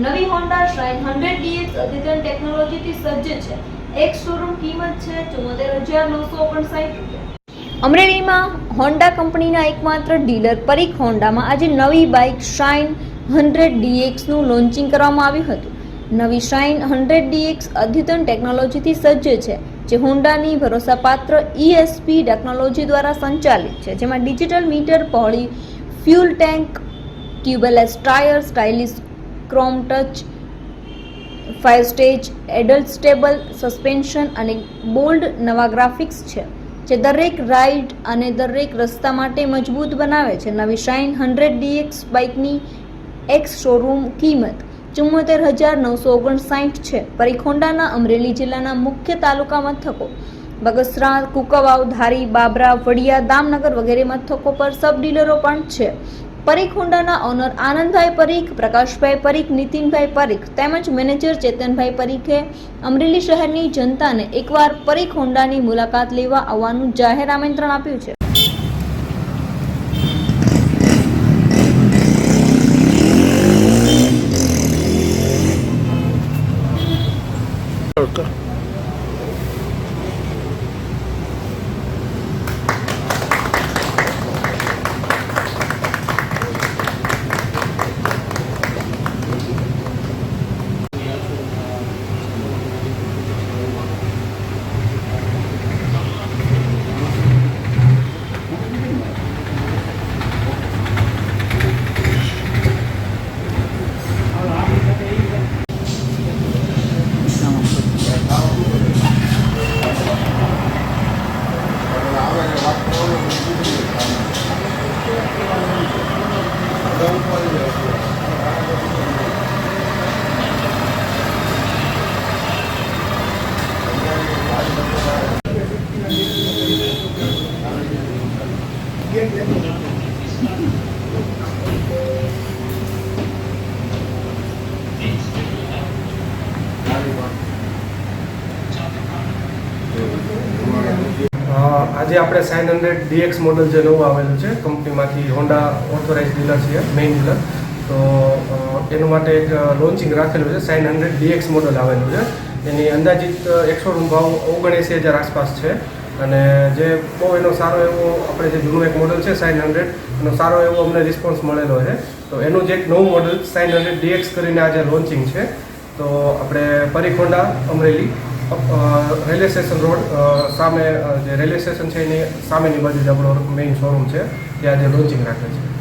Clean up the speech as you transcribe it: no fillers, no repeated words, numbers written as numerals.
નવી Honda shine 100DX અદ્યતન ટેકનોલોજીથી સજ્જ છે। એક શોરૂમ કિંમત છે 74,959 રૂપિયા। અમરેલીમાં હોન્ડા કંપનીના એકમાત્ર ડીલર પરીખ હોન્ડામાં આજે નવી બાઇક શાઇન 100DX નું લોન્ચિંગ કરવામાં આવ્યું હતું। નવી શાઇન 100DX અદ્યતન ટેકનોલોજીથી સજ્જ છે, જે હોન્ડાની ભરોસાપાત્ર ESP ટેકનોલોજી દ્વારા સંચાલિત છે, જેમાં ડિજિટલ મીટર, પહોળી fuel tank, tubeless tyre, stylish chrome touch, 5 stage adjustable suspension અને બોલ્ડ નવા ગ્રાફિક્સ છે, જે દરેક રાઇડ અને દરેક રસ્તા માટે મજબૂત બનાવે છે। નવી શાઇન 100DX બાઇકની એક્સ શોરૂમ કિંમત 74,959 છે। પરીખ હોન્ડાના અમરેલી જિલ્લાના મુખ્ય તાલુકા મથકો બગસરા, કુંકાવાવ, ધારી, બાબરા, વડિયા, દામનગર વગેરે મથકો પર સબ ડીલરો પણ છે। પરીખ હોન્ડાના ઓનર આનંદભાઈ પરીખ, પ્રકાશભાઈ પરીખ, નીતિનભાઈ પરીખ તેમજ મેનેજર ચેતનભાઈ પરીખે અમરેલી શહેરની જનતાને એકવાર પરીખ હોન્ડાની મુલાકાત લેવા આવવાનું જાહેર આમંત્રણ આપ્યું છે। આજે આપણે શાઇન 100DX મોડલ જે નવું આવેલું છે કંપનીમાંથી, હોન્ડા ઓથોરાઇઝ ડીલર છે, મેઇન ડીલર, તો એના માટે એક લોન્ચિંગ રાખેલું છે। શાઇન 100DX મોડલ આવેલું છે, એની અંદાજિત એક્સોરૂમ ભાવ 79,000 આસપાસ છે અને જે બહુ એનો સારો એવો આપણે જે જૂનું એક મોડલ છે શાઇન 100, એનો સારો એવો અમને રિસ્પોન્સ મળેલો છે। તો એનું જે એક નવું મોડલ શાઇન 100DX કરીને આજે લોન્ચિંગ છે। તો આપણે Parikh Honda Amreli railway station road સામે, જે રેલવે સ્ટેશન છે એની સામેની બાજુ જ આપણો મેઇન શોરૂમ છે, ત્યાં આજે લોન્ચિંગ રાખે છે।